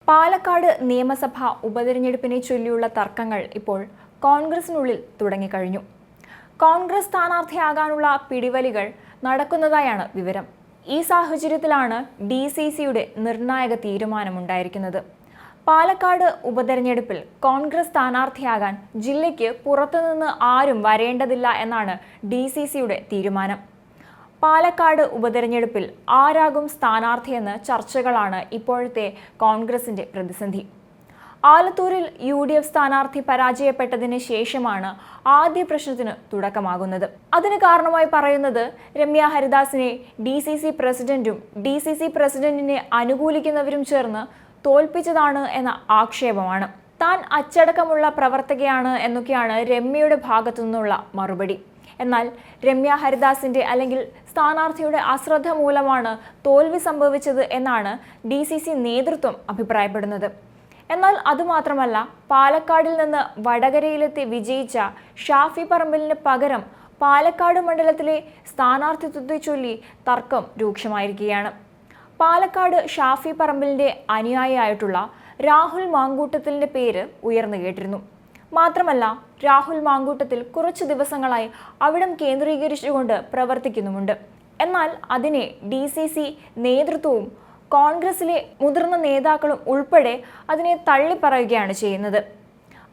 പാലക്കാട് നിയമസഭാ ഉപതെരഞ്ഞെടുപ്പിനെ ചൊല്ലിയുള്ള തർക്കങ്ങൾ ഇപ്പോൾ കോൺഗ്രസിനുള്ളിൽ തുടങ്ങിക്കഴിഞ്ഞു. കോൺഗ്രസ് സ്ഥാനാർത്ഥിയാകാനുള്ള പിടിവലികൾ നടക്കുന്നതായാണ് വിവരം. ഈ സാഹചര്യത്തിലാണ് DCCയുടെ നിർണായക തീരുമാനമുണ്ടായിരിക്കുന്നത്. പാലക്കാട് ഉപതെരഞ്ഞെടുപ്പിൽ കോൺഗ്രസ് സ്ഥാനാർത്ഥിയാകാൻ ജില്ലയ്ക്ക് പുറത്തുനിന്ന് ആരും വരേണ്ടതില്ല എന്നാണ് DCCയുടെ തീരുമാനം. പാലക്കാട് ഉപതെരഞ്ഞെടുപ്പിൽ ആരാകും സ്ഥാനാർത്ഥിയെന്ന് ചർച്ചകളാണ് ഇപ്പോഴത്തെ കോൺഗ്രസിന്റെ പ്രതിസന്ധി. ആലത്തൂരിൽ UDF സ്ഥാനാർത്ഥി പരാജയപ്പെട്ടതിന് ശേഷമാണ് ആദ്യ പ്രശ്നത്തിന് തുടക്കമാകുന്നത്. അതിന് കാരണമായി പറയുന്നത് രമ്യ ഹരിദാസിനെ DCC പ്രസിഡന്റും DCC പ്രസിഡന്റിനെ അനുകൂലിക്കുന്നവരും ചേർന്ന് തോൽപ്പിച്ചതാണ് എന്ന ആക്ഷേപമാണ്. താൻ അച്ചടക്കമുള്ള പ്രവർത്തകയാണ് എന്നൊക്കെയാണ് രമ്യയുടെ ഭാഗത്തു നിന്നുള്ള മറുപടി. എന്നാൽ രമ്യ ഹരിദാസിന്റെ അല്ലെങ്കിൽ സ്ഥാനാർത്ഥിയുടെ അശ്രദ്ധ മൂലമാണ് തോൽവി സംഭവിച്ചത് എന്നാണ് DCC നേതൃത്വം അഭിപ്രായപ്പെടുന്നത്. എന്നാൽ അതുമാത്രമല്ല, പാലക്കാടിൽ നിന്ന് വടകരയിലെത്തി വിജയിച്ച ഷാഫി പറമ്പിലിന് പകരം പാലക്കാട് മണ്ഡലത്തിലെ സ്ഥാനാർത്ഥിത്വത്തെ ചൊല്ലി തർക്കം രൂക്ഷമായിരിക്കുകയാണ്. പാലക്കാട് ഷാഫി പറമ്പിലിന്റെ അനുയായിയായിട്ടുള്ള രാഹുൽ മാങ്കൂട്ടത്തിലിന്റെ പേര് ഉയർന്നു കേട്ടിരുന്നു. മാത്രമല്ല, രാഹുൽ മാങ്കൂട്ടത്തിൽ കുറച്ചു ദിവസങ്ങളായി അവിടം കേന്ദ്രീകരിച്ചുകൊണ്ട് പ്രവർത്തിക്കുന്നുമുണ്ട്. എന്നാൽ അതിനെ DCC നേതൃത്വവും കോൺഗ്രസിലെ മുതിർന്ന നേതാക്കളും ഉൾപ്പെടെ അതിനെ തള്ളിപ്പറയുകയാണ് ചെയ്യുന്നത്.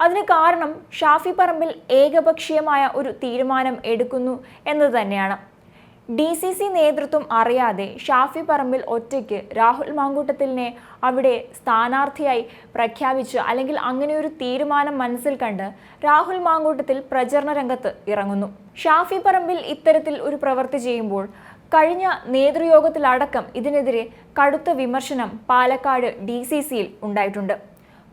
അതിന് കാരണം ഷാഫി പറമ്പിൽ ഏകപക്ഷീയമായ ഒരു തീരുമാനം എടുക്കുന്നു എന്നത് തന്നെയാണ്. DCC നേതൃത്വം അറിയാതെ ഷാഫി പറമ്പിൽ ഒറ്റയ്ക്ക് രാഹുൽ മാങ്കൂട്ടത്തിലിനെ അവിടെ സ്ഥാനാർത്ഥിയായി പ്രഖ്യാപിച്ച് അല്ലെങ്കിൽ അങ്ങനെ ഒരു തീരുമാനം മനസ്സിൽ കണ്ട് രാഹുൽ മാങ്കൂട്ടത്തിൽ പ്രചരണ രംഗത്ത് ഇറങ്ങുന്നു. ഷാഫി പറമ്പിൽ ഇത്തരത്തിൽ ഒരു പ്രവൃത്തി ചെയ്യുമ്പോൾ കഴിഞ്ഞ നേതൃയോഗത്തിലടക്കം ഇതിനെതിരെ കടുത്ത വിമർശനം പാലക്കാട് DCCയിൽ ഉണ്ടായിട്ടുണ്ട്.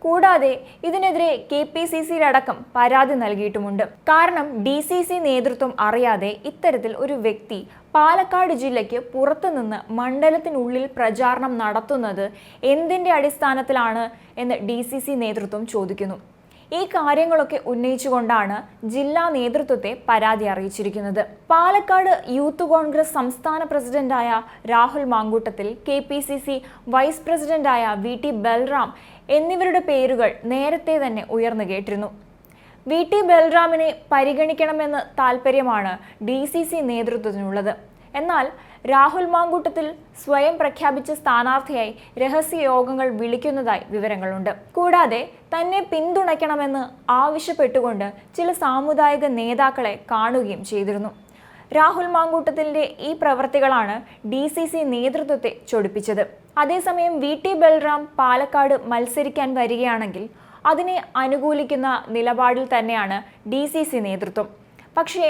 കൂടാതെ ഇതിനെതിരെ KPCCയിലടക്കം പരാതി നൽകിയിട്ടുമുണ്ട്. കാരണം DCC നേതൃത്വം അറിയാതെ ഇത്തരത്തിൽ ഒരു വ്യക്തി പാലക്കാട് ജില്ലയ്ക്ക് പുറത്തുനിന്ന് മണ്ഡലത്തിനുള്ളിൽ പ്രചാരണം നടത്തുന്നത് എന്തിൻ്റെ അടിസ്ഥാനത്തിലാണ് എന്ന് DCC നേതൃത്വം ചോദിക്കുന്നു. ഈ കാര്യങ്ങളൊക്കെ ഉന്നയിച്ചുകൊണ്ടാണ് ജില്ലാ നേതൃത്വത്തെ പരാതി അറിയിച്ചിരിക്കുന്നത്. പാലക്കാട് യൂത്ത് കോൺഗ്രസ് സംസ്ഥാന പ്രസിഡന്റായ രാഹുൽ മാങ്കൂട്ടത്തിൽ, KPCC വൈസ് പ്രസിഡന്റായ VT ബൽറാം എന്നിവരുടെ പേരുകൾ നേരത്തെ തന്നെ ഉയർന്നു കേട്ടിരുന്നു. VT ബൽറാമിനെ പരിഗണിക്കണമെന്ന് താൽപ്പര്യമാണ് DCC നേതൃത്വത്തിനുള്ളത്. എന്നാൽ രാഹുൽ മാങ്കൂട്ടത്തിൽ സ്വയം പ്രഖ്യാപിച്ച സ്ഥാനാർത്ഥിയായി രഹസ്യ യോഗങ്ങൾ വിളിക്കുന്നതായി വിവരങ്ങളുണ്ട്. കൂടാതെ തന്നെ പിന്തുണയ്ക്കണമെന്ന് ആവശ്യപ്പെട്ടുകൊണ്ട് ചില സാമുദായിക നേതാക്കളെ കാണുകയും ചെയ്തിരുന്നു. രാഹുൽ മാങ്കൂട്ടത്തിൻ്റെ ഈ പ്രവർത്തികളാണ് DCC നേതൃത്വത്തെ ചൊടിപ്പിച്ചത്. അതേസമയം VT ബൽറാം പാലക്കാട് മത്സരിക്കാൻ വരികയാണെങ്കിൽ അതിനെ അനുകൂലിക്കുന്ന നിലപാടിൽ തന്നെയാണ് DCC നേതൃത്വം. പക്ഷേ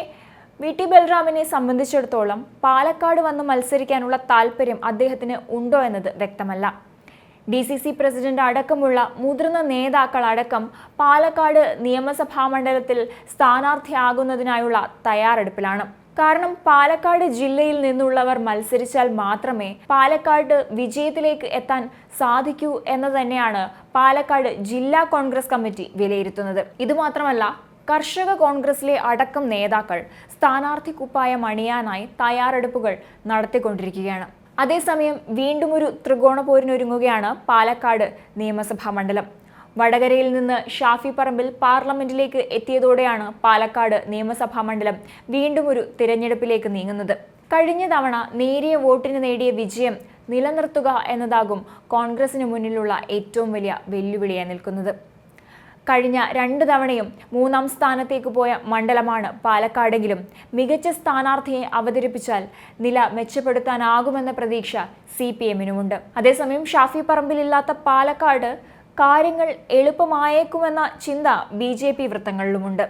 VT ബൽറാമിനെ സംബന്ധിച്ചിടത്തോളം പാലക്കാട് വന്ന് മത്സരിക്കാനുള്ള താല്പര്യം അദ്ദേഹത്തിന് ഉണ്ടോ എന്നത് വ്യക്തമല്ല. DCC പ്രസിഡന്റ് അടക്കമുള്ള മുതിർന്ന നേതാക്കളടക്കം പാലക്കാട് നിയമസഭാ മണ്ഡലത്തിൽ സ്ഥാനാർത്ഥിയാകുന്നതിനായുള്ള തയ്യാറെടുപ്പിലാണ്. കാരണം പാലക്കാട് ജില്ലയിൽ നിന്നുള്ളവർ മത്സരിച്ചാൽ മാത്രമേ പാലക്കാട് വിജയത്തിലേക്ക് എത്താൻ സാധിക്കൂ എന്ന് തന്നെയാണ് പാലക്കാട് ജില്ലാ കോൺഗ്രസ് കമ്മിറ്റി വിലയിരുത്തുന്നത്. ഇതുമാത്രമല്ല, കർഷക കോൺഗ്രസിലെ അടക്കം നേതാക്കൾ സ്ഥാനാർത്ഥി കുപ്പായം അണിയാനായി തയ്യാറെടുപ്പുകൾ നടത്തിക്കൊണ്ടിരിക്കുകയാണ്. അതേസമയം വീണ്ടും ഒരു ത്രികോണ പോരിനൊരുങ്ങുകയാണ് പാലക്കാട് നിയമസഭാ മണ്ഡലം. വടകരയിൽ നിന്ന് ഷാഫി പറമ്പിൽ പാർലമെന്റിലേക്ക് എത്തിയതോടെയാണ് പാലക്കാട് നിയമസഭാ മണ്ഡലം വീണ്ടും ഒരു തിരഞ്ഞെടുപ്പിലേക്ക് നീങ്ങുന്നത്. കഴിഞ്ഞ തവണ നേരിയ വോട്ടിന് നേടിയ വിജയം നിലനിർത്തുക എന്നതാകും കോൺഗ്രസിന് മുന്നിലുള്ള ഏറ്റവും വലിയ വെല്ലുവിളിയായി നിൽക്കുന്നത്. കഴിഞ്ഞ 2 തവണയും 3ാം സ്ഥാനത്തേക്ക് പോയ മണ്ഡലമാണ് പാലക്കാടെങ്കിലും മികച്ച സ്ഥാനാർത്ഥിയെ അവതരിപ്പിച്ചാൽ നില മെച്ചപ്പെടുത്താനാകുമെന്ന പ്രതീക്ഷ CPMനുമുണ്ട്. അതേസമയം ഷാഫി പറമ്പിലില്ലാത്ത പാലക്കാട് കാര്യങ്ങൾ എളുപ്പമായേക്കുമെന്ന ചിന്ത BJP വൃത്തങ്ങളിലുമുണ്ട്.